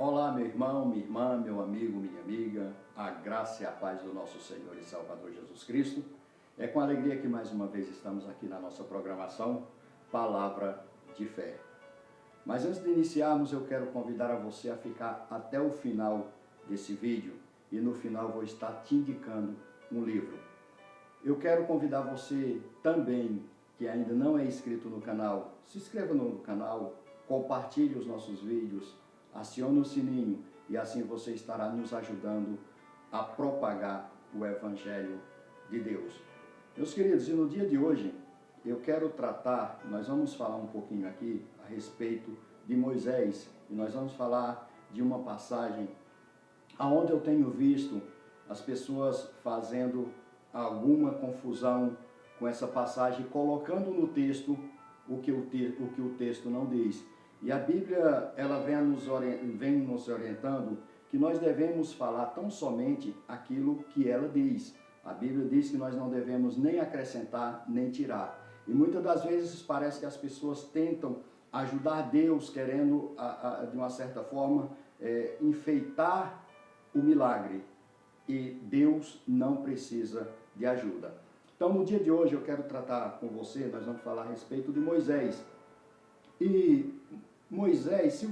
Olá, meu irmão, minha irmã, meu amigo, minha amiga, a graça e a paz do nosso Senhor e Salvador Jesus Cristo. É com alegria que mais uma vez estamos aqui na nossa programação Palavra de Fé. Mas antes de iniciarmos, eu quero convidar a você a ficar até o final desse vídeo e no final vou estar te indicando um livro. Eu quero convidar você também, que ainda não é inscrito no canal, se inscreva no canal, compartilhe os nossos vídeos, acione o sininho e assim você estará nos ajudando a propagar o Evangelho de Deus. Meus queridos, e no dia de hoje eu quero tratar, nós vamos falar um pouquinho aqui a respeito de Moisés e nós vamos falar de uma passagem aonde eu tenho visto as pessoas fazendo alguma confusão com essa passagem, colocando no texto o que o texto não diz. E a Bíblia, ela vem nos orientando que nós devemos falar tão somente aquilo que ela diz. A Bíblia diz que nós não devemos nem acrescentar, nem tirar. E muitas das vezes parece que as pessoas tentam ajudar Deus, querendo, de uma certa forma, enfeitar o milagre. E Deus não precisa de ajuda. Então, no dia de hoje, eu quero tratar com você, nós vamos falar a respeito de Moisés. E Moisés, se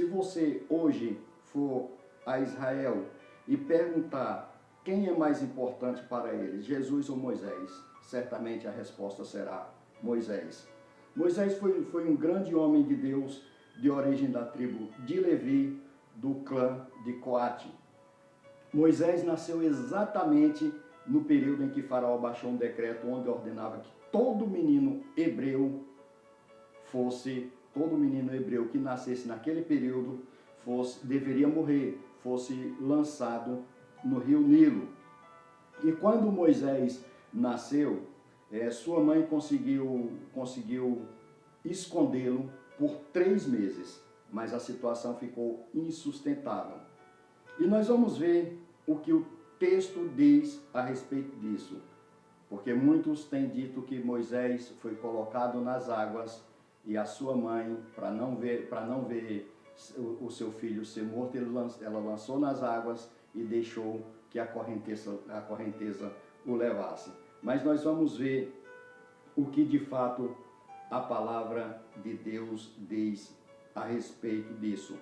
você hoje for a Israel e perguntar quem é mais importante para eles, Jesus ou Moisés, certamente a resposta será Moisés. Moisés foi um grande homem de Deus, de origem da tribo de Levi, do clã de Coate. Moisés nasceu exatamente no período em que Faraó baixou um decreto onde ordenava que todo menino hebreu que nascesse naquele período deveria morrer, fosse lançado no rio Nilo. E quando Moisés nasceu, sua mãe conseguiu escondê-lo por 3 meses, mas a situação ficou insustentável. E nós vamos ver o que o texto diz a respeito disso, porque muitos têm dito que Moisés foi colocado nas águas e a sua mãe, para não ver o seu filho ser morto, ela lançou nas águas e deixou que a correnteza o levasse. Mas nós vamos ver o que de fato a palavra de Deus diz a respeito disso.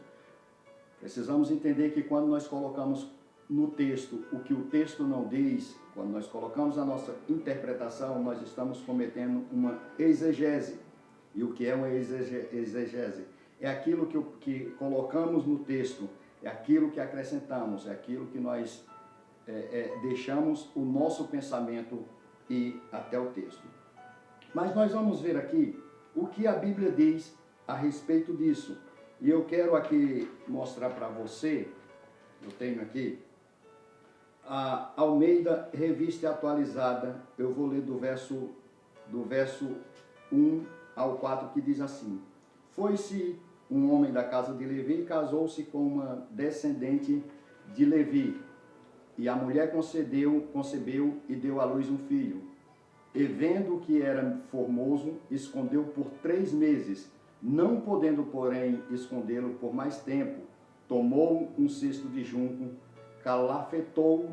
Precisamos entender que quando nós colocamos no texto o que o texto não diz, quando nós colocamos a nossa interpretação, nós estamos cometendo uma exegese. E o que é uma exegese? É aquilo que colocamos no texto, é aquilo que acrescentamos, é aquilo que nós deixamos o nosso pensamento ir até o texto. Mas nós vamos ver aqui o que a Bíblia diz a respeito disso. E eu quero aqui mostrar para você, eu tenho aqui, a Almeida Revista Atualizada, eu vou ler do verso 1 ao 4, que diz assim: Foi-se um homem da casa de Levi e casou-se com uma descendente de Levi. E a mulher concebeu e deu à luz um filho. E vendo que era formoso, escondeu por 3 meses. Não podendo, porém, escondê-lo por mais tempo, tomou um cesto de junco, calafetou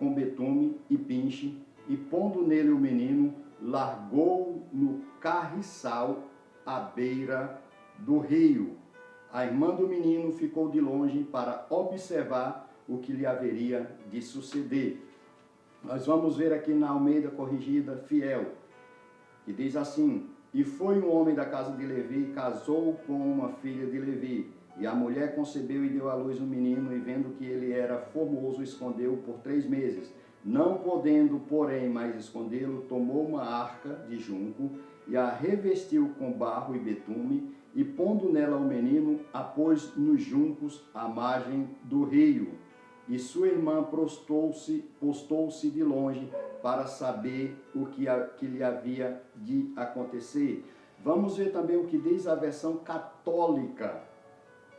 com betume e pinche, e pondo nele o menino, largou no carriçal à beira do rio. A irmã do menino ficou de longe para observar o que lhe haveria de suceder. Nós vamos ver aqui na Almeida Corrigida Fiel, que diz assim: E foi um homem da casa de Levi, e casou com uma filha de Levi. E a mulher concebeu e deu à luz um menino, e vendo que ele era formoso, escondeu-o por 3 meses. Não podendo, porém, mais escondê-lo, tomou uma arca de junco, e a revestiu com barro e betume, e pondo nela o menino, a pôs nos juncos à margem do rio. E sua irmã postou-se de longe para saber o que lhe havia de acontecer. Vamos ver também o que diz a versão católica.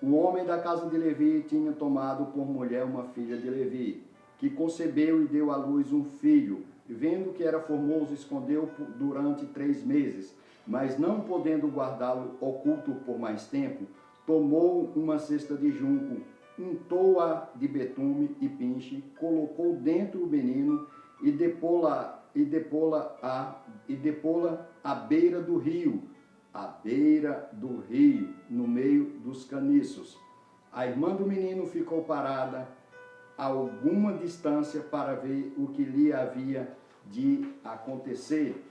O homem da casa de Levi tinha tomado por mulher uma filha de Levi, que concebeu e deu à luz um filho. Vendo que era formoso, escondeu durante 3 meses. Mas não podendo guardá-lo oculto por mais tempo, tomou uma cesta de junco, untou-a de betume e pinche, colocou dentro o menino e depô-la à beira do rio, no meio dos caniços. A irmã do menino ficou parada a alguma distância para ver o que lhe havia de acontecer.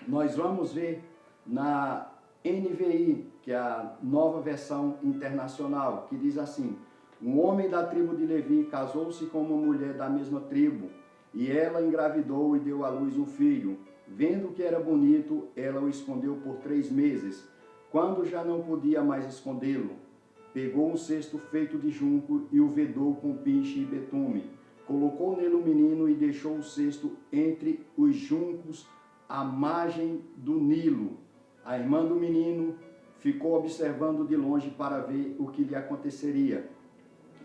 Nós vamos ver na NVI, que é a nova versão internacional, que diz assim: um homem da tribo de Levi casou-se com uma mulher da mesma tribo, e ela engravidou e deu à luz um filho. Vendo que era bonito, ela o escondeu por 3 meses. Quando já não podia mais escondê-lo, pegou um cesto feito de junco e o vedou com pinche e betume. Colocou nele o menino e deixou o cesto entre os juncos à margem do Nilo. A irmã do menino ficou observando de longe para ver o que lhe aconteceria.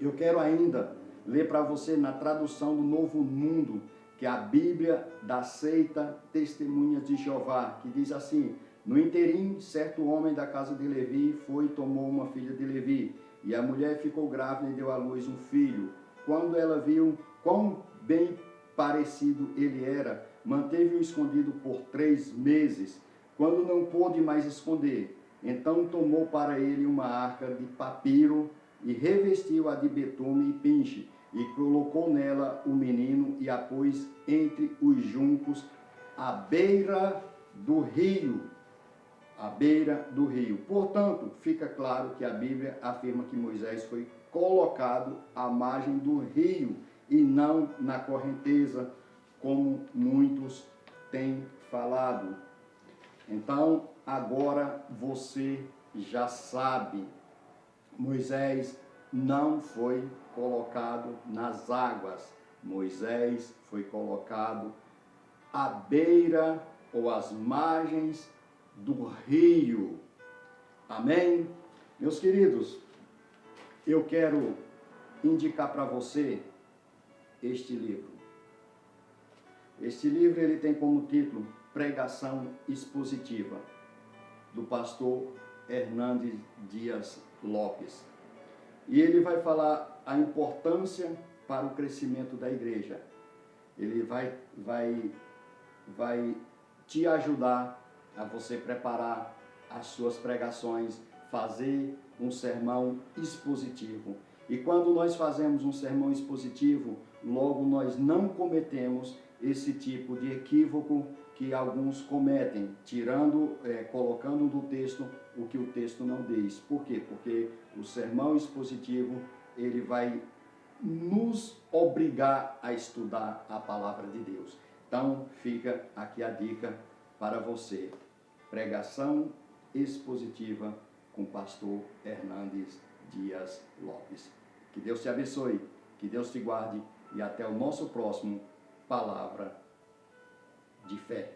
Eu quero ainda ler para você na tradução do Novo Mundo, que é a Bíblia da Seita Testemunhas de Jeová, que diz assim: no interim, certo homem da casa de Levi foi e tomou uma filha de Levi, e a mulher ficou grávida e deu à luz um filho. Quando ela viu quão bem parecido ele era, manteve-o escondido por 3 meses. Quando não pôde mais esconder, então tomou para ele uma arca de papiro e revestiu-a de betume e pinche, e colocou nela o menino e a pôs entre os juncos à beira do rio. À beira do rio. Portanto, fica claro que a Bíblia afirma que Moisés foi colocado à margem do rio e não na correnteza, como muitos têm falado. Então, agora você já sabe, Moisés não foi colocado nas águas. Moisés foi colocado à beira ou às margens do rio. Amém? Meus queridos, eu quero indicar para você este livro. Este livro ele tem como título Pregação Expositiva, do pastor Hernandes Dias Lopes. E ele vai falar a importância para o crescimento da igreja. Ele vai te ajudar a você preparar as suas pregações, fazer um sermão expositivo. E quando nós fazemos um sermão expositivo, logo nós não cometemos esse tipo de equívoco que alguns cometem, colocando no texto o que o texto não diz. Por quê? Porque o sermão expositivo, ele vai nos obrigar a estudar a palavra de Deus. Então, fica aqui a dica para você. Pregação expositiva com o pastor Hernandes Dias Lopes. Que Deus te abençoe, que Deus te guarde e até o nosso próximo Palavra de Fé.